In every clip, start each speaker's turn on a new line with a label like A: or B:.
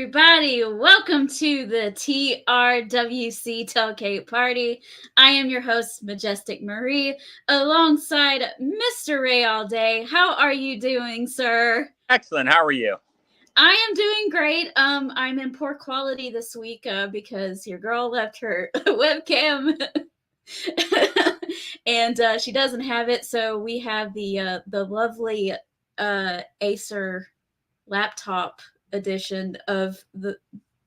A: everybody. Welcome to the TRWC Tailgate Party. I am your host, Majestic Marie, alongside Mr. Ray all day. How are you doing, sir?
B: Excellent. How are you?
A: I am doing great. I'm in poor quality this week because your girl left her webcam. And she doesn't have it, so we have the lovely Acer laptop edition of the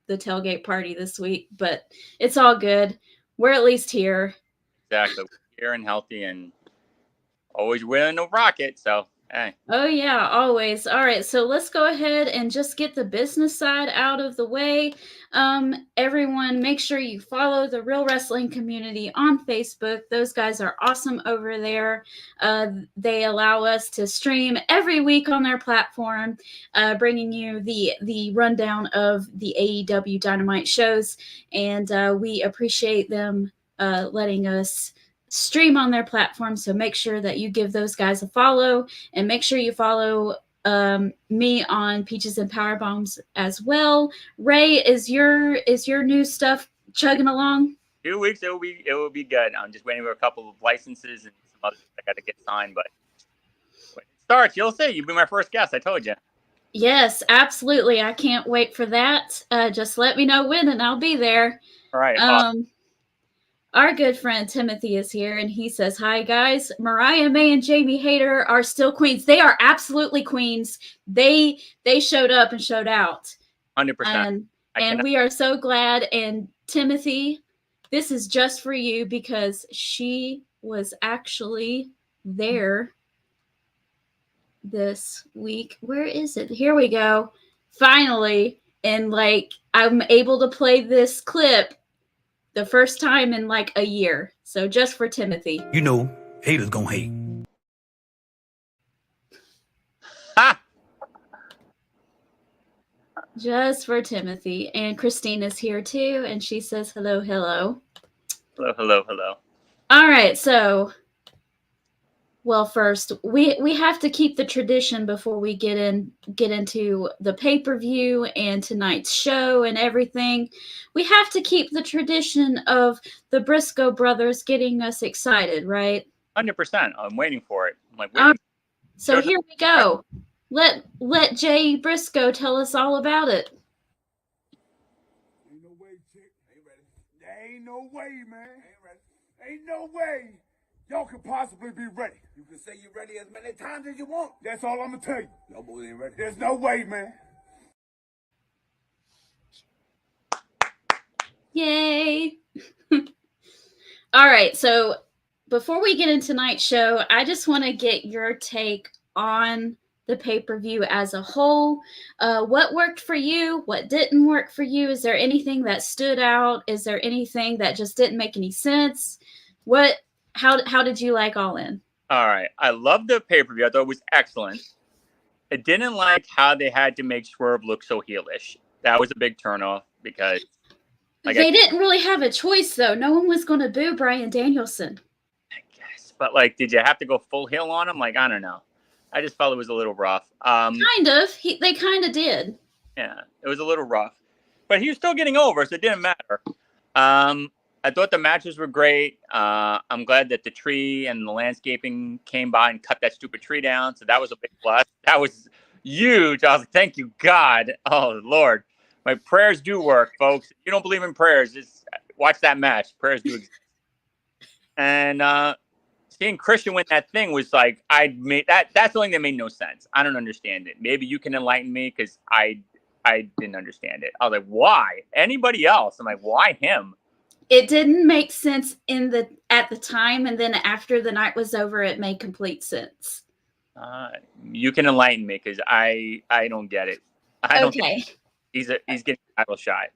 A: tailgate party this week, but it's all good. We're at least here.
B: Exactly. Here and healthy and always willing to rock it. So, hey.
A: Oh, yeah, always. All right, so let's go ahead and just get the business side out of the way. Everyone, make sure you follow the Real Wrestling Community on Facebook. Those guys are awesome over there. They allow us to stream every week on their platform, bringing you the rundown of the AEW Dynamite shows, and we appreciate them letting us stream on their platform. So make sure that you give those guys a follow, and make sure you follow me on Peaches and Power Bombs as well. Ray, is your new stuff chugging along?
B: 2 weeks it will be good. I'm just waiting for a couple of licenses and some others I got to get signed, but when it starts, you'll see. You'll be my first guest. I told you.
A: Yes, absolutely. I can't wait for that. Just let me know when, and I'll be there.
B: All right. Awesome.
A: Our good friend Timothy is here, and he says, "Hi, guys. Mariah May and Jamie Hayter are still queens. They are absolutely queens. They showed up and showed out.
B: 100%.
A: And we are so glad. And Timothy, this is just for you because she was actually there this week. Where is it? Here we go. Finally. And, I'm able to play this clip the first time in a year. So just for Timothy.
C: You know, haters gonna hate.
B: Ah!
A: Just for Timothy. And Christina's here too, and she says hello, hello.
B: Hello, hello, hello.
A: All right, so first we have to keep the tradition before we get into the pay-per-view and tonight's show and everything. We have to keep the tradition of the Briscoe brothers getting us excited, right?
B: 100%. I'm waiting for it. I'm
A: waiting. So here we go. Let Jay Briscoe tell us all about it.
D: Ain't no way, chick. Ain't ready. There ain't no way, man. Ain't ready. Ain't no way y'all could possibly be ready. You can say you're ready as many times as you want. That's all I'm gonna tell you. Y'all boys ain't ready. There's no way, man.
A: Yay. All right, so before we get into tonight's show, I just want to get your take on the pay-per-view as a whole. What worked for you? What didn't work for you? Is there anything that stood out? Is there anything that just didn't make any sense? How did you like All In?
B: All right. I loved the pay-per-view. I thought it was excellent. I didn't like how they had to make Swerve look so heelish. That was a big turnoff because
A: they didn't really have a choice, though. No one was going to boo Bryan Danielson.
B: I guess. But, did you have to go full heel on him? I don't know. I just felt it was a little rough.
A: Kind of. They kind of did.
B: Yeah, it was a little rough. But he was still getting over, so it didn't matter. I thought the matches were great. I'm glad that the tree and the landscaping came by and cut that stupid tree down. So that was a big plus. That was huge. I was like, thank you, God. Oh, Lord. My prayers do work, folks. If you don't believe in prayers, just watch that match. Prayers do exist. And seeing Christian win that thing was like, that's the only thing that made no sense. I don't understand it. Maybe you can enlighten me because I didn't understand it. I was like, why? Anybody else? I'm like, why him?
A: It didn't make sense at the time, and then after the night was over, it made complete sense.
B: You can enlighten me because I don't get it. I don't think he's getting title shot.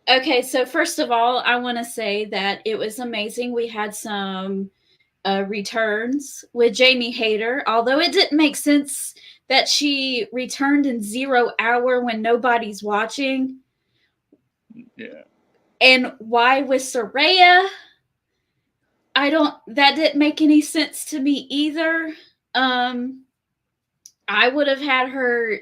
A: Okay, so first of all, I want to say that it was amazing. We had some returns with Jamie Hayter, although it didn't make sense that she returned in 0 hour when nobody's watching.
B: Yeah.
A: And why with Saraya? That didn't make any sense to me either. I would have had her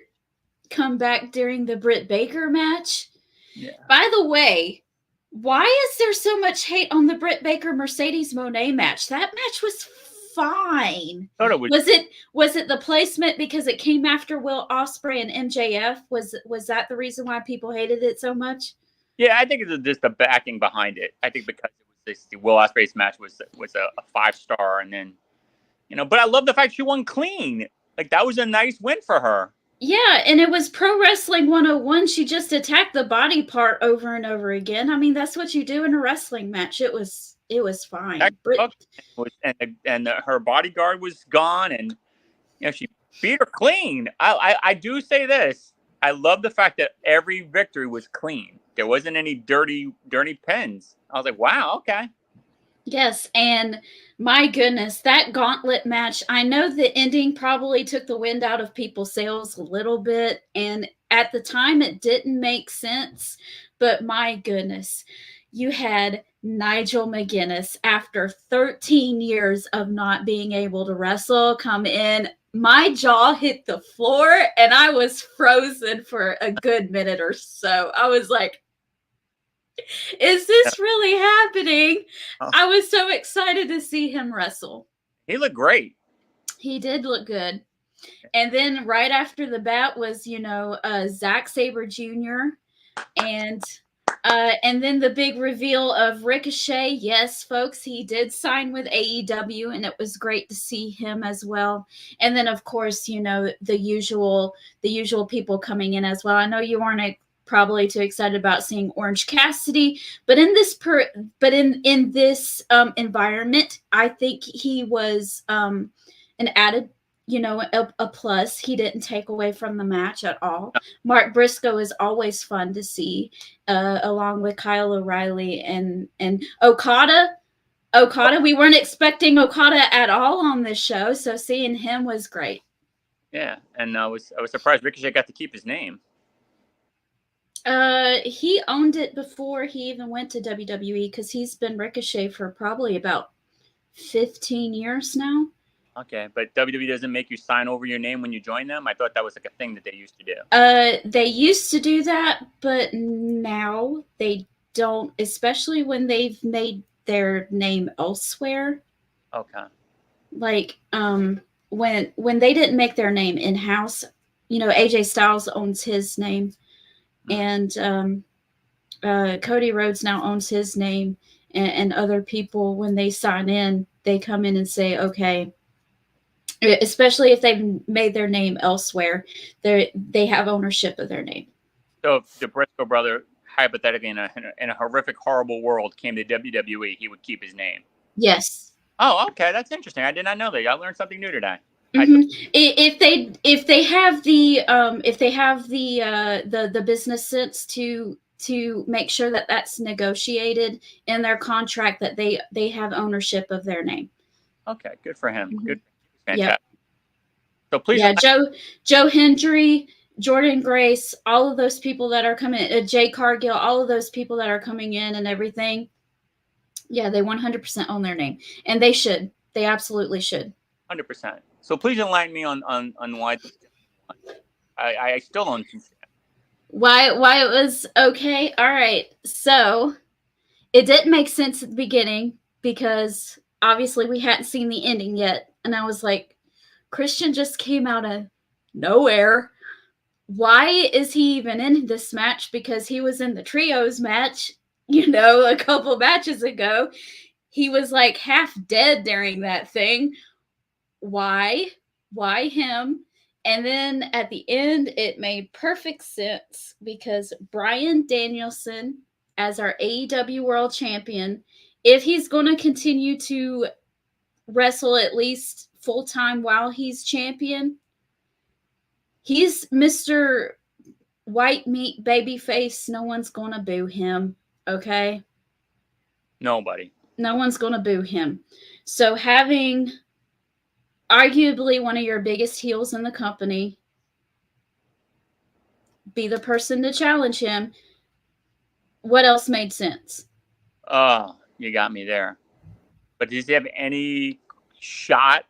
A: come back during the Britt Baker match.
B: Yeah.
A: By the way, why is there so much hate on the Britt Baker Mercedes Moné match? That match was fine. Was it the placement because it came after Will Ospreay and MJF? Was that the reason why people hated it so much?
B: Yeah, I think it's just the backing behind it. I think because it was the Will Ospreay's match was a 5-star, and then but I love the fact she won clean. Like that was a nice win for her.
A: Yeah, and it was Pro Wrestling 101. She just attacked the body part over and over again. I mean, that's what you do in a wrestling match. It was fine.
B: And her bodyguard was gone, and she beat her clean. I do say this. I love the fact that every victory was clean. There wasn't any dirty pins. I was like, wow, okay.
A: Yes, and my goodness, that gauntlet match, I know the ending probably took the wind out of people's sails a little bit, and at the time it didn't make sense, but my goodness, you had Nigel McGuinness, after 13 years of not being able to wrestle, come in. My jaw hit the floor, and I was frozen for a good minute or so. I was like, is this really happening?
B: Oh.
A: I was so excited to see him wrestle.
B: He looked great.
A: He did look good. And then right after the bat was, Zack Sabre Jr. And then the big reveal of Ricochet. Yes, folks, he did sign with AEW, and it was great to see him as well. And then, of course, the usual people coming in as well. I know you weren't probably too excited about seeing Orange Cassidy, but in this environment, I think he was an added, a plus. He didn't take away from the match at all. Mark Briscoe is always fun to see, along with Kyle O'Reilly and Okada. We weren't expecting Okada at all on this show, so seeing him was great.
B: Yeah, and I was surprised Ricochet got to keep his name.
A: He owned it before he even went to WWE, because he's been Ricochet for probably about 15 years now.
B: Okay, but WWE doesn't make you sign over your name when you join them? I thought that was like a thing that they used to do.
A: They used to do that, but now they don't, especially when they've made their name elsewhere.
B: Okay.
A: Like, when they didn't make their name in-house, AJ Styles owns his name. And Cody Rhodes now owns his name, and other people, when they sign in, they come in and say, okay, especially if they've made their name elsewhere, they have ownership of their name.
B: So if the Briscoe brother, hypothetically, in a horrific, horrible world, came to WWE, he would keep his name?
A: Yes.
B: Oh, okay, that's interesting. I did not know that. I learned something new today.
A: Mm-hmm. If they have the business sense to make sure that that's negotiated in their contract, that they have ownership of their name.
B: Okay, good for him.
A: Mm-hmm.
B: Good, fantastic.
A: Yep.
B: So please,
A: yeah, Joe Hendry, Jordan Grace, all of those people that are coming, Jay Cargill, all of those people that are coming in and everything. Yeah, they 100% own their name, and they should. They absolutely should.
B: 100%. So please enlighten me on why. I still don't understand.
A: Why it was okay? All right. So it didn't make sense at the beginning, because obviously we hadn't seen the ending yet. And I was like, Christian just came out of nowhere. Why is he even in this match? Because he was in the trios match, a couple matches ago. He was like half dead during that thing. Why him? And then at the end, it made perfect sense, because Bryan Danielson, as our AEW World Champion, if he's going to continue to wrestle at least full-time while he's champion, he's Mr. White Meat Babyface. No one's going to boo him, okay?
B: Nobody.
A: No one's going to boo him. So having arguably one of your biggest heels in the company be the person to challenge him, what else made sense?
B: Oh, you got me there. But does he have any shot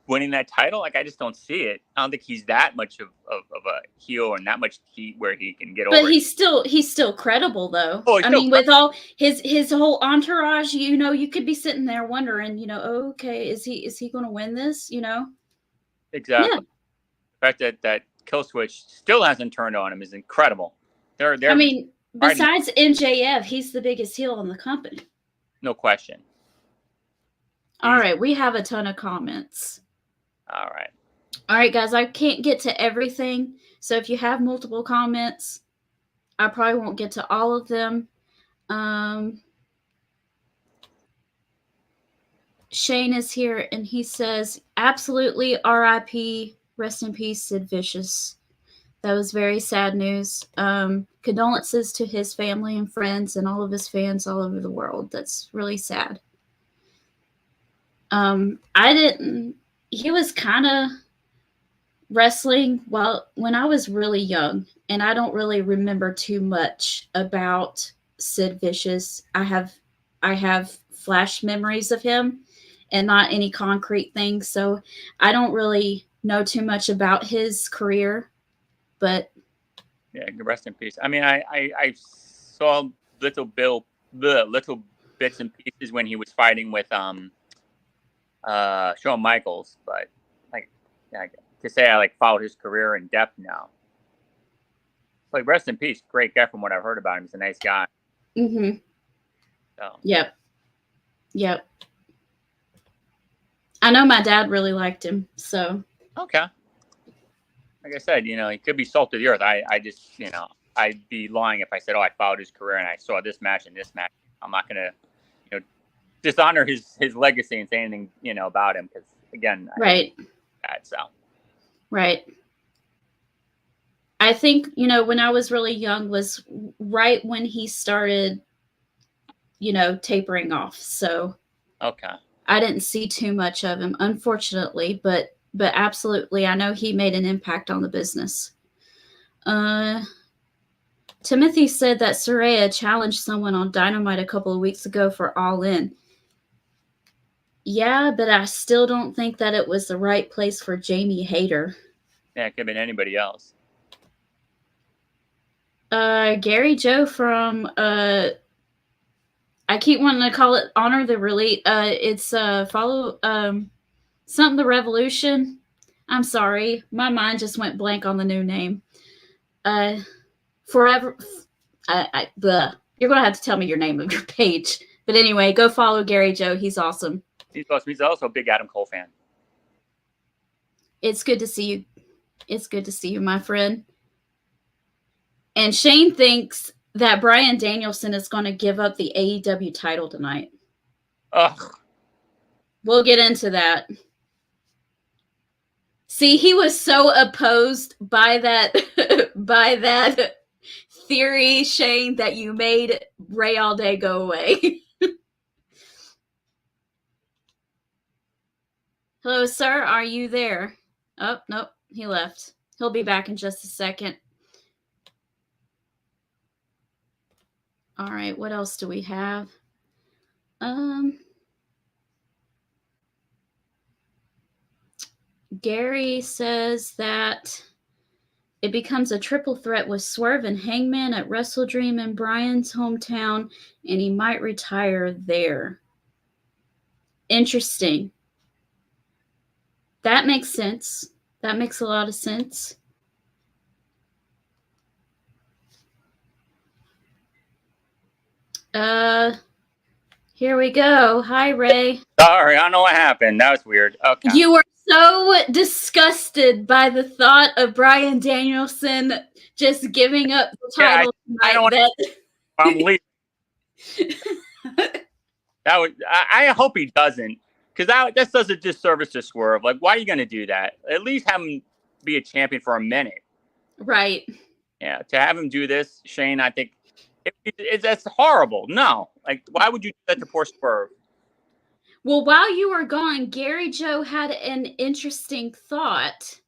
B: winning that title. Like, I just don't see it. I don't think he's that much of a heel and that much heat where he can get over.
A: But he's still credible though.
B: Oh,
A: I mean, with all his whole entourage, you could be sitting there wondering, okay, is he going to win this?
B: Exactly.
A: Yeah.
B: The fact that Kill Switch still hasn't turned on him is incredible. They're
A: I mean, besides MJF, he's the biggest heel in the company.
B: No question.
A: All right, we have a ton of comments.
B: All
A: right, guys, I can't get to everything. So if you have multiple comments, I probably won't get to all of them. Shane is here, and he says, absolutely RIP, rest in peace, Sid Vicious. That was very sad news. Condolences to his family and friends and all of his fans all over the world. That's really sad. He was kind of wrestling when I was really young, and I don't really remember too much about Sid Vicious. I have flash memories of him and not any concrete things, so I don't really know too much about his career, but
B: yeah, rest in peace. I mean, I saw little bits and pieces when he was fighting with Shawn Michaels, but to say I followed his career in depth now. Rest in peace. Great guy from what I've heard about him. He's a nice guy.
A: Mm-hmm.
B: So.
A: Yep. I know my dad really liked him, so.
B: Okay. Like I said, he could be salt of the earth. I just, I'd be lying if I said, I followed his career and I saw this match and this match. I'm not going to, dishonor his legacy and say anything, about him. Because, again,
A: right. Right. I think, when I was really young was right when he started, tapering off. So
B: okay.
A: I didn't see too much of him, unfortunately, but absolutely, I know he made an impact on the business. Timothy said that Saraya challenged someone on Dynamite a couple of weeks ago for All In. Yeah, but I still don't think that it was the right place for Jamie Hayter.
B: Yeah, it could have been anybody else.
A: Gary Joe from I keep wanting to call it Honor the Elite. It's follow something the Revolution. I'm sorry, my mind just went blank on the new name. Forever. You're gonna have to tell me your name of your page. But anyway, go follow Gary Joe. He's awesome.
B: He's awesome. He's also a big Adam Cole fan.
A: It's good to see you. It's good to see you, my friend. And Shane thinks that Bryan Danielson is going to give up the AEW title tonight.
B: Ugh.
A: We'll get into that. See, he was so opposed by that theory, Shane, that you made Ray All Day go away. Hello, sir. Are you there? Oh, nope. He left. He'll be back in just a second. All right. What else do we have? Gary says that it becomes a triple threat with Swerve and Hangman at Wrestle Dream in Bryan's hometown, and he might retire there. Interesting. That makes sense. That makes a lot of sense. Here we go. Hi, Ray.
B: Sorry, I don't know what happened. That was weird. Okay.
A: You were so disgusted by the thought of Bryan Danielson just giving up the title.
B: I don't want I'm leaving. I hope he doesn't, because that does a disservice to Swerve. Why are you going to do that? At least have him be a champion for a minute.
A: Right.
B: Yeah, to have him do this, Shane, I think that's horrible. No, why would you do that to poor Swerve?
A: Well, while you were gone, Gary Joe had an interesting thought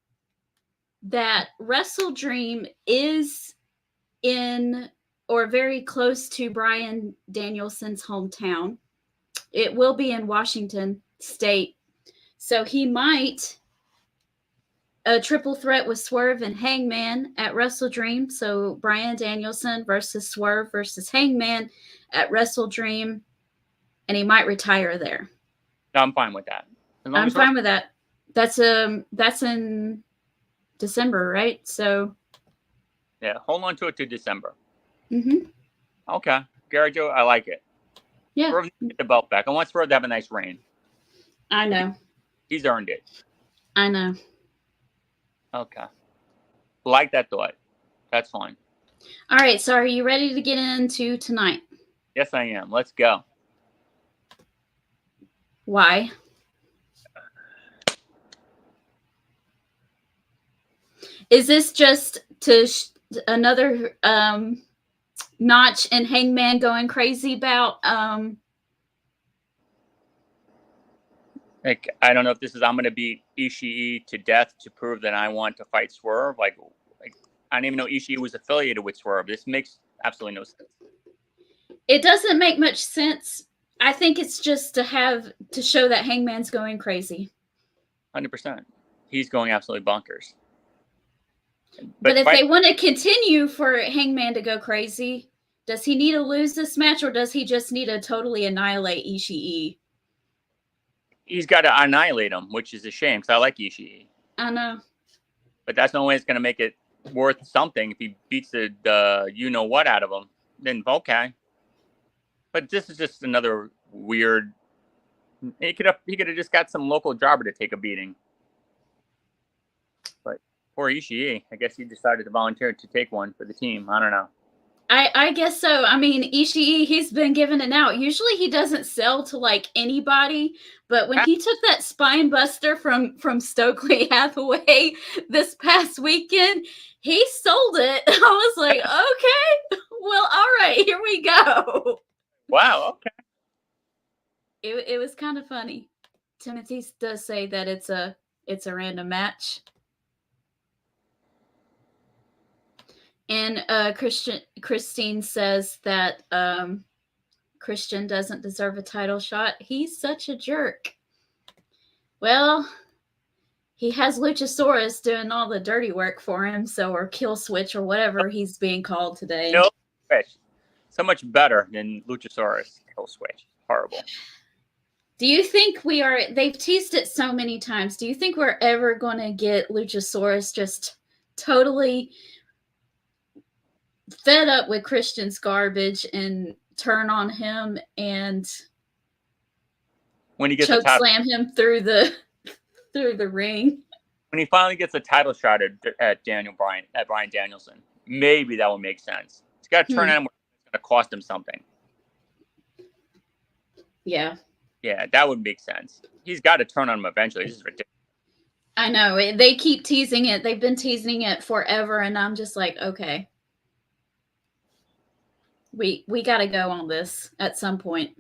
A: that Wrestle Dream is in or very close to Bryan Danielson's hometown. It will be in Washington State. So he might a triple threat with Swerve and Hangman at Wrestle Dream. So Bryan Danielson versus Swerve versus Hangman at Wrestle Dream, and he might retire there.
B: No, I'm fine with that.
A: I'm fine with that. That's in December, right? So
B: yeah, hold on to it to December.
A: Mm-hmm.
B: Okay, Gary Joe, I like it.
A: Yeah,
B: Swerve get the belt back. I want Swerve to have a nice reign.
A: I know.
B: He's earned it.
A: I know.
B: Okay, like that thought. That's fine.
A: All right, so are you ready to get into tonight?
B: Yes, I am. Let's go.
A: Why? Is this just to another notch in Hangman going crazy about?
B: Like, I don't know if this is I'm going to beat Ishii to death to prove that I want to fight Swerve. Like I didn't even know Ishii was affiliated with Swerve. This makes absolutely no sense.
A: It doesn't make much sense. I think it's just to show that Hangman's going crazy.
B: 100%. He's going absolutely bonkers.
A: But if they want to continue for Hangman to go crazy, does he need to lose this match, or does he just need to totally annihilate Ishii?
B: He's got to annihilate him, which is a shame because I like Ishii.
A: I know.
B: But that's the only way it's going to make it worth something. If he beats the you-know-what out of him, then okay. But this is just another weird... He could have just got some local jobber to take a beating. But poor Ishii, I guess he decided to volunteer to take one for the team. I don't know.
A: I guess so. I mean, Ishii, he's been giving it out. Usually he doesn't sell to like anybody, but when he took that spine buster from Stokely Hathaway this past weekend, he sold it. I was like, okay, well, all right, here we go.
B: Wow, okay.
A: It was kind of funny. Timothy does say that it's a random match. And Christine says that Christian doesn't deserve a title shot. He's such a jerk. Well, he has Luchasaurus doing all the dirty work for him, or Kill Switch or whatever he's being called today.
B: Kill Switch. So much better than Luchasaurus. Kill Switch. Horrible.
A: Do you think they've teased it so many times. Do you think we're ever going to get Luchasaurus just totally fed up with Christian's garbage and turn on him and
B: when he gets
A: choke slam him through the ring?
B: When he finally gets a title shot at Bryan Danielson, maybe that will make sense. He's got to turn on him. It's going to cost him something.
A: Yeah.
B: Yeah, that would make sense. He's got to turn on him eventually. This is ridiculous.
A: I know. They keep teasing it. They've been teasing it forever, and I'm just like, okay. We got to go on this at some point.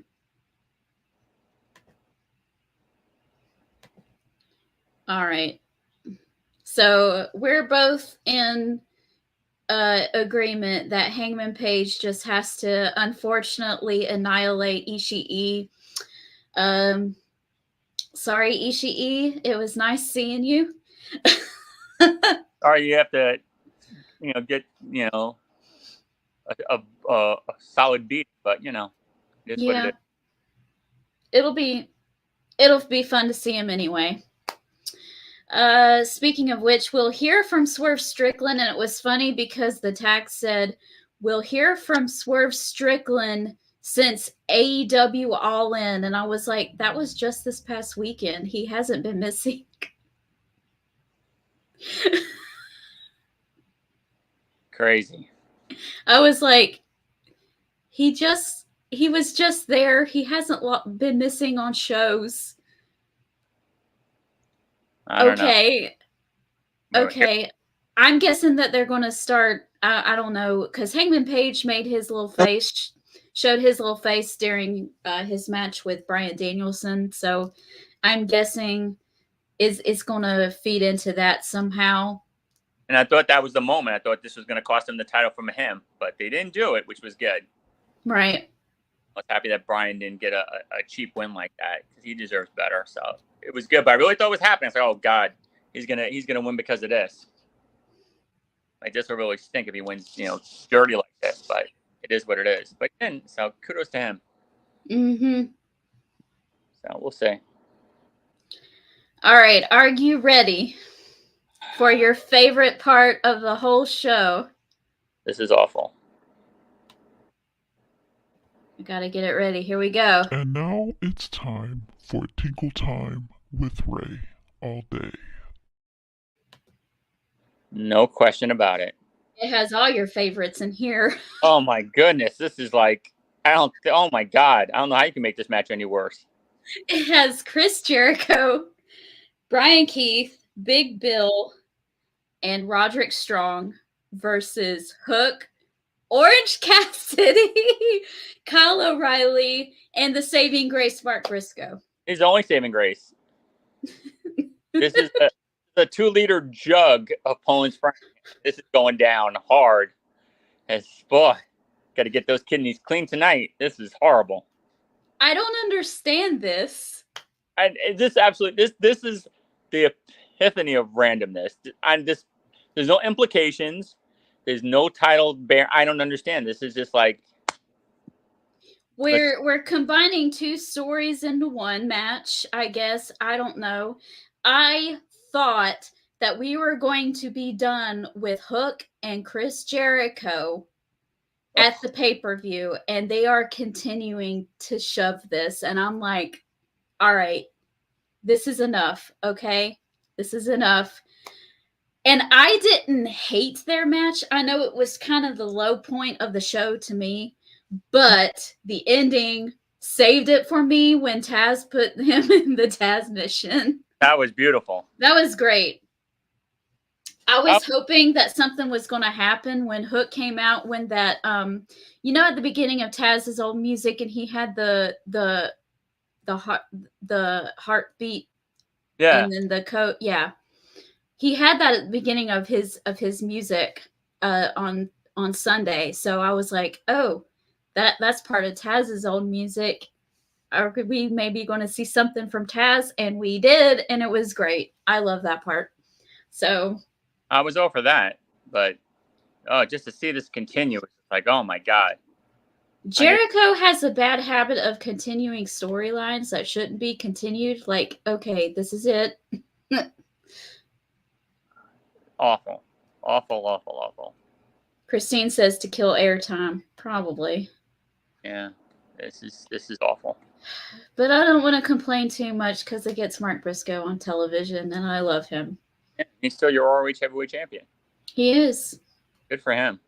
A: All right. So we're both in agreement that Hangman Page just has to unfortunately annihilate Ishii. Sorry, Ishii. It was nice seeing you.
B: Sorry, you have to, get, a solid beat, but it's what it is.
A: It'll be fun to see him anyway. Speaking of which, we'll hear from Swerve Strickland, and it was funny because the tag said we'll hear from Swerve Strickland since AEW All In, and I was like, that was just this past weekend. He hasn't been missing.
B: Crazy.
A: I was like, he was just there. He hasn't been missing on shows.
B: I don't know.
A: Okay. I'm guessing that they're going to start. I don't know, because Hangman Page made his little face, showed his little face during his match with Bryan Danielson. So I'm guessing it's going to feed into that somehow.
B: And I thought that was the moment. I thought this was going to cost him the title from him, but they didn't do it, which was good.
A: Right.
B: was happy that Brian didn't get a cheap win like that because he deserves better. So it was good, but I really thought it was happening. I was like, oh God, he's gonna win because of this. Like this will really stink if he wins, dirty like this. But it is what it is. But he didn't. So kudos to him.
A: Mm-hmm.
B: So we'll see.
A: All right, are you ready for your favorite part of the whole show?
B: This is awful.
A: I gotta get it ready. Here we go.
E: And now it's time for Tinkle Time with Ray all day.
B: No question about it.
A: It has all your favorites in here.
B: Oh my goodness, this is like oh my God, I don't know how you can make this match any worse.
A: It has Chris Jericho, Brian Keith, Big Bill, and Roderick Strong versus Hook, Orange Cassidy, Kyle O'Reilly, and the saving grace Mark Briscoe.
B: He's the only saving grace. This is the 2-liter jug of Poland Spring. This is going down hard. Boy, got to get those kidneys clean tonight. This is horrible.
A: I don't understand this.
B: This is the epiphany of randomness. There's no implications. There's no title bear. I don't understand. This is just like
A: we're combining two stories into one match, I guess. I don't know. I thought that we were going to be done with Hook and Chris Jericho at the pay-per-view, and they are continuing to shove this. And I'm like, all right, this is enough, okay? This is enough. And I didn't hate their match. I know it was kind of the low point of the show to me, but the ending saved it for me when Taz put him in the Taz mission.
B: That was beautiful.
A: That was great. I was hoping that something was going to happen when Hook came out, when that, at the beginning of Taz's old music, and he had the heartbeat,
B: Yeah,
A: and then the coat, yeah. He had that at the beginning of his music on Sunday. So I was like, oh, that's part of Taz's old music. Are we maybe going to see something from Taz? And we did, and it was great. I love that part. So
B: I was all for that, but just to see this continue, it's like, oh my God.
A: Jericho has a bad habit of continuing storylines that shouldn't be continued. Like, okay, this is it.
B: Awful. Awful, awful, awful.
A: Christine says to kill airtime. Probably.
B: Yeah, this is awful.
A: But I don't want to complain too much because it gets Mark Briscoe on television, and I love him.
B: Yeah, he's still your ROH heavyweight champion.
A: He is.
B: Good for him.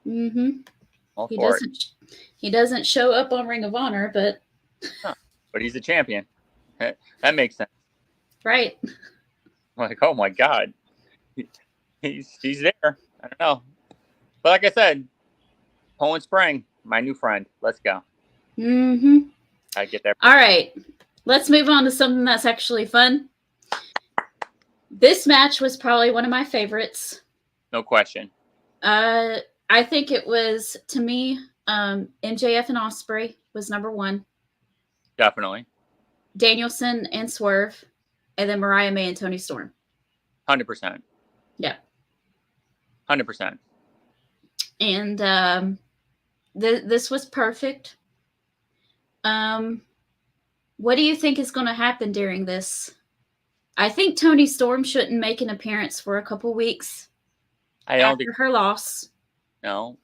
A: Mm-hmm.
B: All for it.
A: He doesn't show up on Ring of Honor, but
B: but he's a champion. That makes sense.
A: Right.
B: Like, oh my God, he's there. I don't know, but like I said, Poland Spring, my new friend. Let's go.
A: Mm-hmm.
B: I get there.
A: All right, let's move on to something that's actually fun. This match was probably one of my favorites.
B: No question.
A: I think it was, to me, MJF and Ospreay was number one.
B: Definitely.
A: Danielson and Swerve, and then Mariah May and Toni Storm.
B: 100%.
A: Yeah.
B: 100%.
A: And this was perfect. What do you think is going to happen during this? I think Toni Storm shouldn't make an appearance for a couple weeks after her loss.
B: No,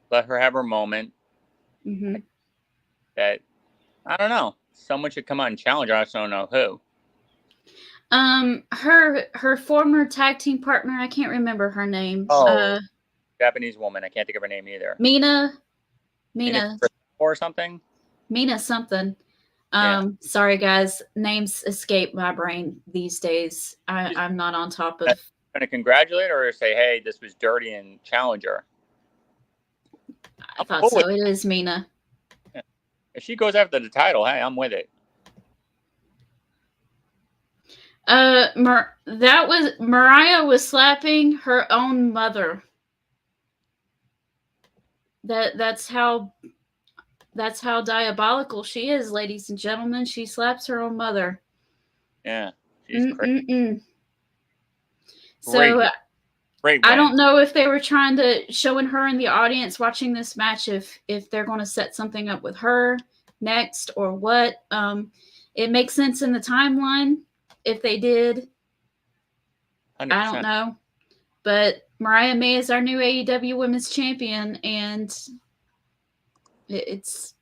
B: let her have her moment.
A: Mm-hmm.
B: That, I don't know. Someone should come out and challenge her. I just don't know who.
A: Her former tag team partner, I can't remember her name.
B: Japanese woman. I can't think of her name either.
A: Mina
B: or something.
A: Mina something.
B: Yeah.
A: Sorry guys, names escape my brain these days. I'm not on top of.
B: Going to congratulate her or say, hey, this was dirty and challenge her?
A: I thought so. It is Mina.
B: Yeah. If she goes after the title, hey, I'm with it.
A: Mariah was slapping her own mother. That's how That's how diabolical she is, ladies and gentlemen. She slaps her own mother.
B: Yeah, she's crazy.
A: So
B: Great
A: I
B: win.
A: don't know if they were trying to showing her in the audience watching this match if they're going to set something up with her next or what. It makes sense in the timeline if they did.
B: 100%.
A: I don't know, but Mariah May is our new AEW Women's Champion, and it's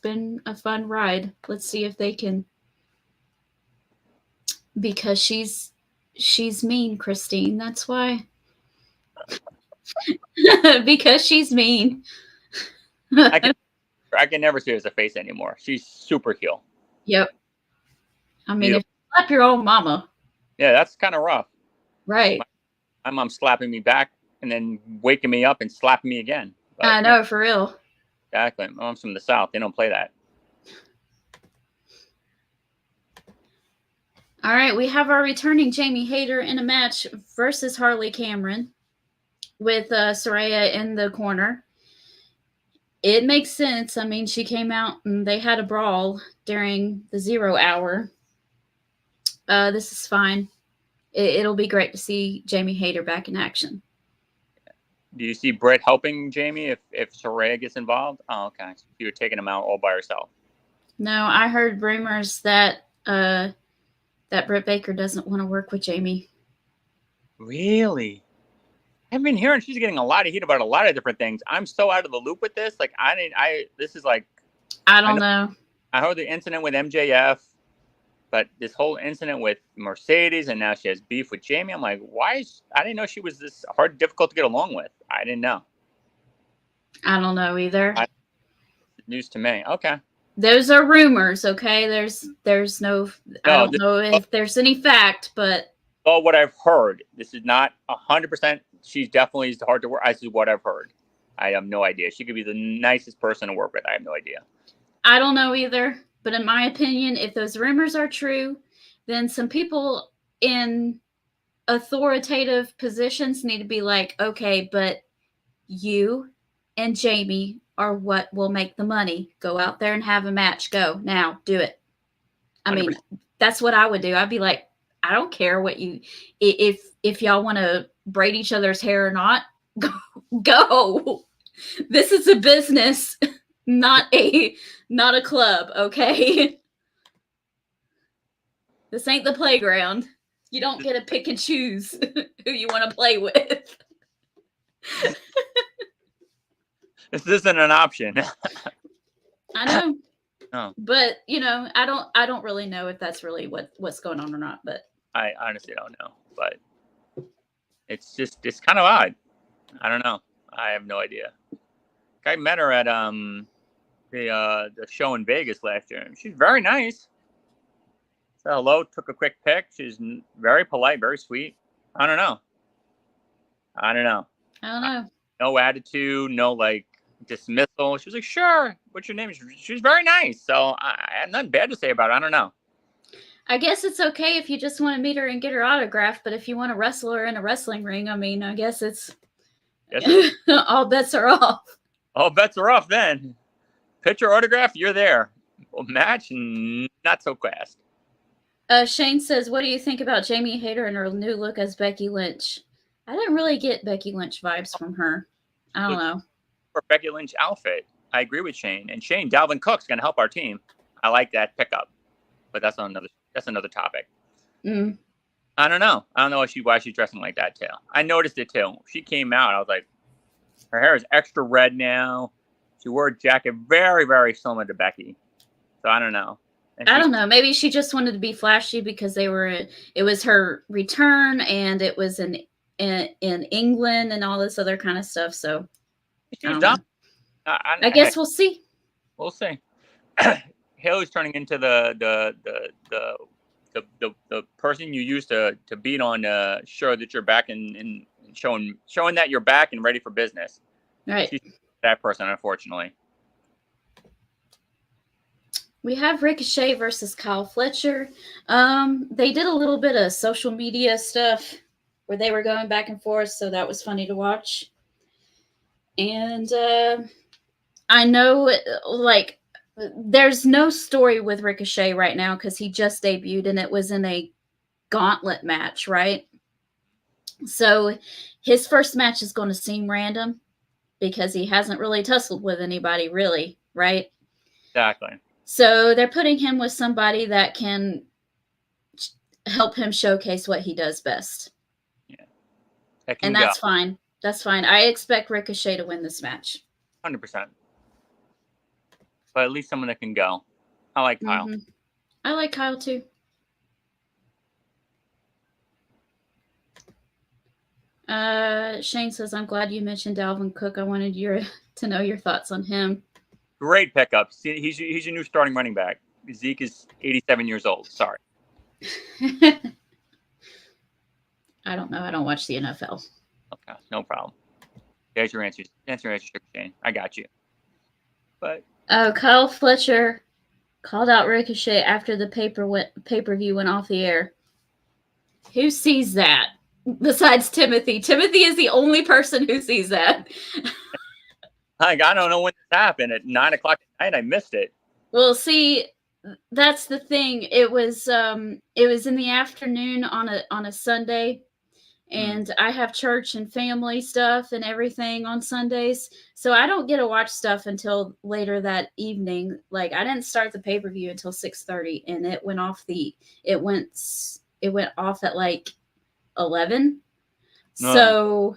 A: been a fun ride. Let's see if they can, because she's mean, Christine. That's why. Because she's mean.
B: I can never see her as a face anymore. She's super heel.
A: Yep. I mean, if you slap your own mama.
B: Yeah, that's kind of rough.
A: Right.
B: My mom's slapping me back and then waking me up and slapping me again. But,
A: I know, for real.
B: Exactly. My mom's from the South. They don't play that.
A: All right, we have our returning Jamie Hayter in a match versus Harley Cameron with Saraya in the corner. It makes sense. I mean, she came out and they had a brawl during the 0 hour. This is fine. It'll be great to see Jamie Hayter back in action.
B: Do you see Britt helping Jamie if Saraya gets involved? Oh, okay. So you're taking him out all by herself.
A: No, I heard rumors that that Britt Baker doesn't want to work with Jamie.
B: Really? I've been hearing she's getting a lot of heat about a lot of different things. I'm so out of the loop with this. Like, this is like...
A: I don't know.
B: I heard the incident with MJF, but this whole incident with Mercedes, and now she has beef with Jamie. I'm like, I didn't know she was this hard, difficult to get along with. I didn't know.
A: I don't know either.
B: News to me. Okay.
A: Those are rumors, okay? There's no I don't know if there's any fact, but...
B: Well, what I've heard, this is not 100%. She's definitely hard to work. This is what I've heard. I have no idea. She could be the nicest person to work with. I have no idea.
A: I don't know either. But in my opinion, if those rumors are true, then some people in authoritative positions need to be like, okay, but you and Jamie are what will make the money. Go out there and have a match. Go now. Do it. I 100%. Mean, that's what I would do. I'd be like, I don't care what you, if y'all want to braid each other's hair or not, go. This is a business, not a club. Okay. This ain't the playground. You don't get to pick and choose who you want to play with.
B: This isn't an option.
A: I know.
B: Oh.
A: But I don't really know if that's really what's going on or not. But
B: I honestly don't know. But it's kind of odd. I don't know. I have no idea. I met her at the show in Vegas last year. She's very nice. Said hello, took a quick pic. She's very polite, very sweet. I don't know. No attitude, no like dismissal. She was like, sure. What's your name? She was very nice. So I had nothing bad to say about it. I don't know.
A: I guess it's okay if you just want to meet her and get her autograph, but if you want to wrestle her in a wrestling ring, I mean, I guess it's all bets are off.
B: All bets are off then. Picture autograph, you're there. Well, match, not so fast.
A: Shane says, what do you think about Jamie Hayter and her new look as Becky Lynch? I didn't really get Becky Lynch vibes from her. I don't know.
B: For Becky Lynch outfit, I agree with Shane. And Shane, Dalvin Cook's going to help our team. I like that pickup. But that's another topic.
A: Mm.
B: I don't know. I don't know why she's dressing like that, too. I noticed it, too. She came out. I was like, her hair is extra red now. She wore a jacket very, very similar to Becky. So I don't know.
A: I don't know. Maybe she just wanted to be flashy because it was her return and it was in England and all this other kind of stuff. So I guess we'll see.
B: We'll see. Haley's turning into the person you used to beat on to show that you're back and showing that you're back and ready for business.
A: Right.
B: She's that person, unfortunately.
A: We have Ricochet versus Kyle Fletcher. They did a little bit of social media stuff where they were going back and forth, so that was funny to watch. And I know, like, there's no story with Ricochet right now because he just debuted and it was in a gauntlet match, right? So his first match is going to seem random because he hasn't really tussled with anybody, really, right?
B: Exactly.
A: So they're putting him with somebody that can help him showcase what he does best.
B: Yeah. That can
A: And that's fine. That's fine. I expect Ricochet to win this match.
B: 100%. But at least someone that can go. I like Kyle.
A: Mm-hmm. I like Kyle too. Shane says, I'm glad you mentioned Dalvin Cook. I wanted to know your thoughts on him.
B: Great pickup. See, he's your new starting running back. Zeke is 87 years old. Sorry.
A: I don't know. I don't watch the NFL.
B: Okay, no problem. There's your answer. That's your answer, Shane. I got you. But
A: Kyle Fletcher called out Ricochet after the pay-per-view went off the air. Who sees that besides Timothy? Timothy is the only person who sees that.
B: I don't know when this happened. At 9 o'clock at night, I missed it.
A: Well, see, that's the thing. It was in the afternoon on a Sunday, and I have church and family stuff and everything on Sundays, so I don't get to watch stuff until later that evening. Like, I didn't start the pay-per-view until 6:30, and it went off at like 11.
B: No.
A: So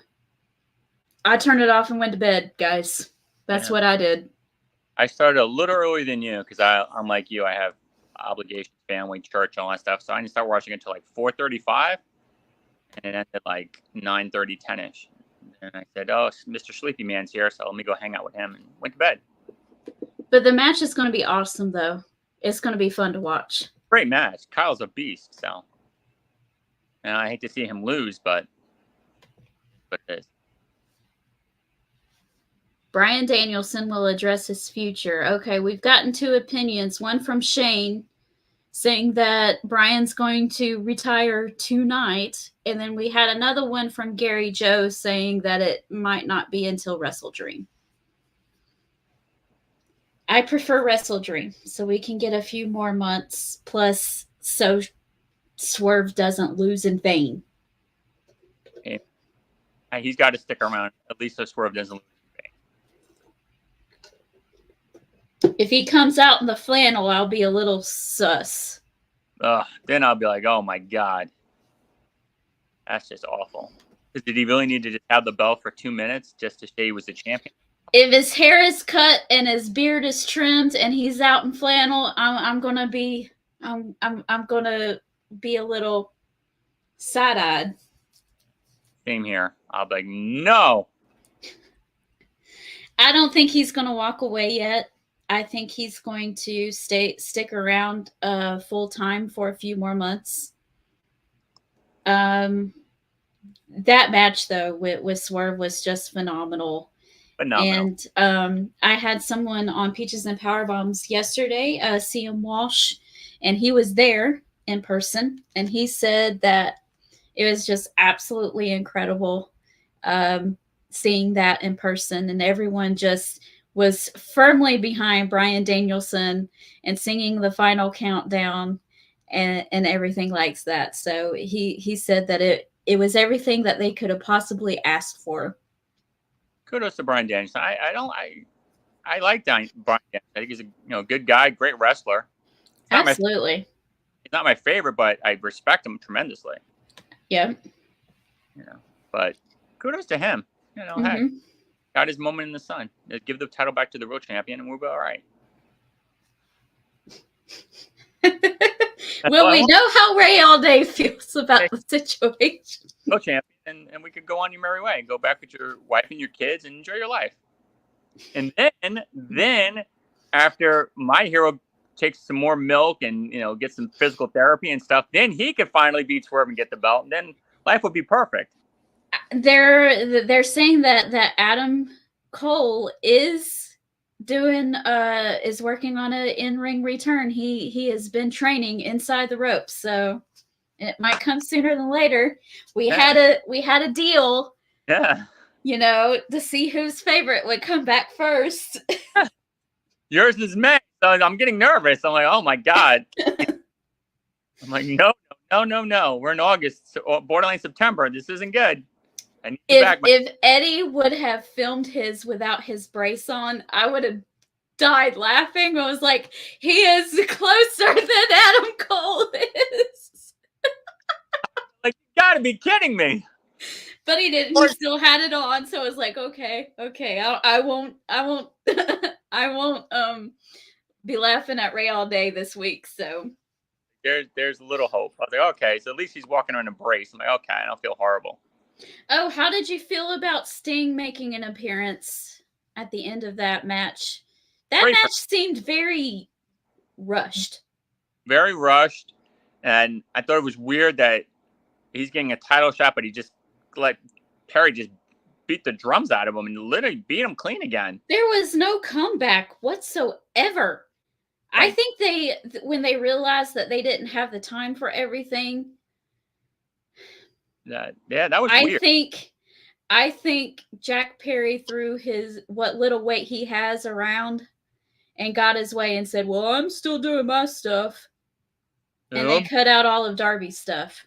A: I turned it off and went to bed, guys. That's what I did.
B: I started a little earlier than you because I'm like you. I have obligations, family, church, all that stuff. So I didn't start watching until like 4:35, and it ended like 9:30, 10ish. And I said, "Oh, Mr. Sleepy Man's here, so let me go hang out with him," and went to bed.
A: But the match is going to be awesome, though. It's going to be fun to watch.
B: Great match. Kyle's a beast, so. And I hate to see him lose, but it is.
A: Bryan Danielson will address his future. Okay, we've gotten two opinions. One from Shane saying that Bryan's going to retire tonight. And then we had another one from Gary Joe saying that it might not be until Wrestle Dream. I prefer Wrestle Dream so we can get a few more months plus so Swerve doesn't lose in vain.
B: He's got to stick around, at least so Swerve doesn't lose.
A: If he comes out in the flannel, I'll be a little sus.
B: Then I'll be like, oh my God. That's just awful. Did he really need to just have the belt for 2 minutes just to say he was the champion?
A: If his hair is cut and his beard is trimmed and he's out in flannel, I'm gonna be a little side-eyed.
B: Same here. I'll be like, no.
A: I don't think he's gonna walk away yet. I think he's going to stick around full time for a few more months. That match though with Swerve was just phenomenal. And I had someone on Peaches and Power Bombs yesterday, CM Walsh, and he was there in person, and he said that it was just absolutely incredible seeing that in person, and everyone just was firmly behind Bryan Danielson and singing the final countdown and everything like that. So he said that it was everything that they could have possibly asked for.
B: Kudos to Bryan Danielson. I like Bryan Danielson. I think he's a good guy, great wrestler.
A: Absolutely.
B: He's not my favorite, but I respect him tremendously.
A: Yeah.
B: But kudos to him. Heck, got his moment in the sun. Give the title back to the real champion, and we'll be all right.
A: Well, we know how Ray All Day feels about the situation.
B: Go champion, and we could go on your merry way. Go back with your wife and your kids and enjoy your life. And then after my hero takes some more milk and get some physical therapy and stuff, then he could finally beat Swerve and get the belt, and then life would be perfect.
A: They're saying that Adam Cole is working on an in-ring return. He has been training inside the ropes, so it might come sooner than later. We had a deal.
B: Yeah.
A: to see whose favorite would come back first.
B: Yours is May, so I'm getting nervous. I'm like, oh my God. I'm like, no. We're in August, so borderline September. This isn't good. I need you back.
A: If Eddie would have filmed his without his brace on, I would have died laughing. I was like, he is closer than Adam Cole is.
B: Like, you gotta be kidding me.
A: But he didn't. He still had it on, so I was like, okay. I won't be laughing at Ray all day this week. So
B: there's a little hope. I was like, okay, so at least he's walking around in a brace. I'm like, okay, I don't feel horrible.
A: Oh, how did you feel about Sting making an appearance at the end of that match? That match seemed very rushed.
B: Very rushed. And I thought it was weird that he's getting a title shot, but he just let Perry just beat the drums out of him and literally beat him clean again.
A: There was no comeback whatsoever. I think when they realized that they didn't have the time for everything.
B: That was weird.
A: I think Jack Perry threw what little weight he has around and got his way and said, well, I'm still doing my stuff. And they cut out all of Darby's stuff.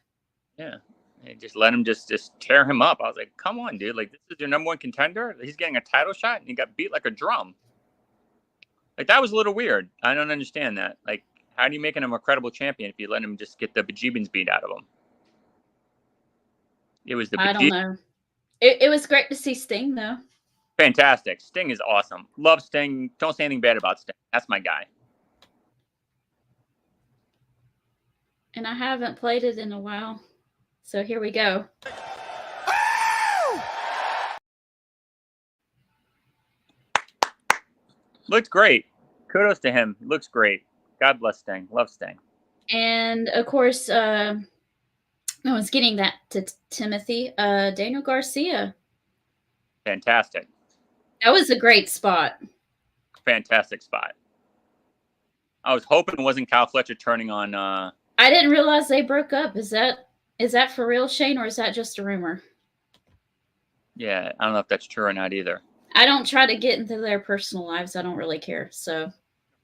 B: Yeah. They just let him just tear him up. I was like, come on, dude. Like, this is your number one contender? He's getting a title shot and he got beat like a drum. Like, that was a little weird. I don't understand that. Like, how are you making him a credible champion if you let him just get the bejeebins beat out of him? It was
A: I don't know. It was great to see Sting, though.
B: Fantastic. Sting is awesome. Love Sting. Don't say anything bad about Sting. That's my guy.
A: And I haven't played it in a while. So here we go.
B: Looks great. Kudos to him. Looks great. God bless Sting. Love Sting.
A: And, of course, I was getting that to Timothy. Daniel Garcia.
B: Fantastic.
A: That was a great spot.
B: Fantastic spot. I was hoping it wasn't Kyle Fletcher turning on.
A: I didn't realize they broke up. Is that for real, Shane, or is that just a rumor?
B: Yeah, I don't know if that's true or not either.
A: I don't try to get into their personal lives. I don't really care. So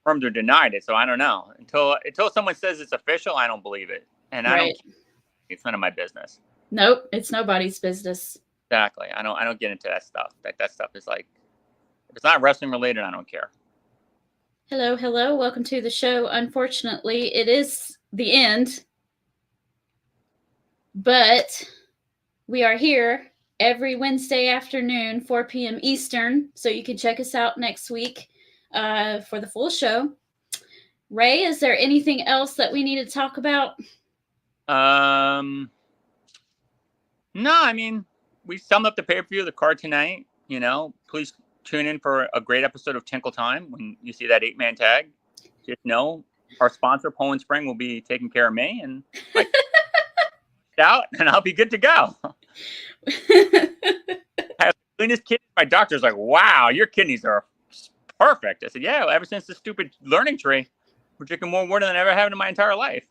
B: confirmed or denied it, so I don't know. Until someone says it's official, I don't believe it. And I don't care. It's none of my business.
A: Nope, it's nobody's business.
B: Exactly. I don't get into that stuff. That stuff is like, if it's not wrestling related, I don't care.
A: Hello. Welcome to the show. Unfortunately, it is the end. But we are here every Wednesday afternoon, 4 p.m. Eastern. So you can check us out next week for the full show. Ray, is there anything else that we need to talk about?
B: No, I mean, we summed up the pay-per-view, the card tonight. Please tune in for a great episode of Tinkle Time when you see that 8-man tag. Just know our sponsor, Poland Spring, will be taking care of me and out, and I'll be good to go. I have the cleanest kidneys. My doctor's like, wow, your kidneys are perfect. I said, yeah, ever since the stupid learning tree, we're drinking more water than I ever have in my entire life.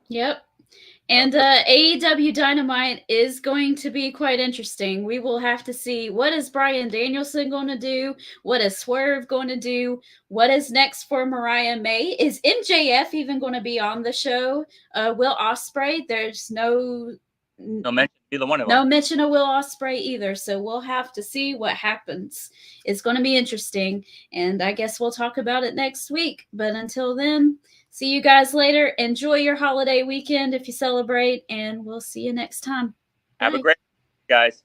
A: Yep. And AEW Dynamite is going to be quite interesting. We will have to see, what is Bryan Danielson going to do? What is Swerve going to do? What is next for Mariah May? Is MJF even going to be on the show? Will Ospreay? There's no
B: mention of either one of them.
A: No mention of Will Ospreay either. So we'll have to see what happens. It's going to be interesting. And I guess we'll talk about it next week. But until then, see you guys later. Enjoy your holiday weekend if you celebrate, and we'll see you next time.
B: Have a great week, guys.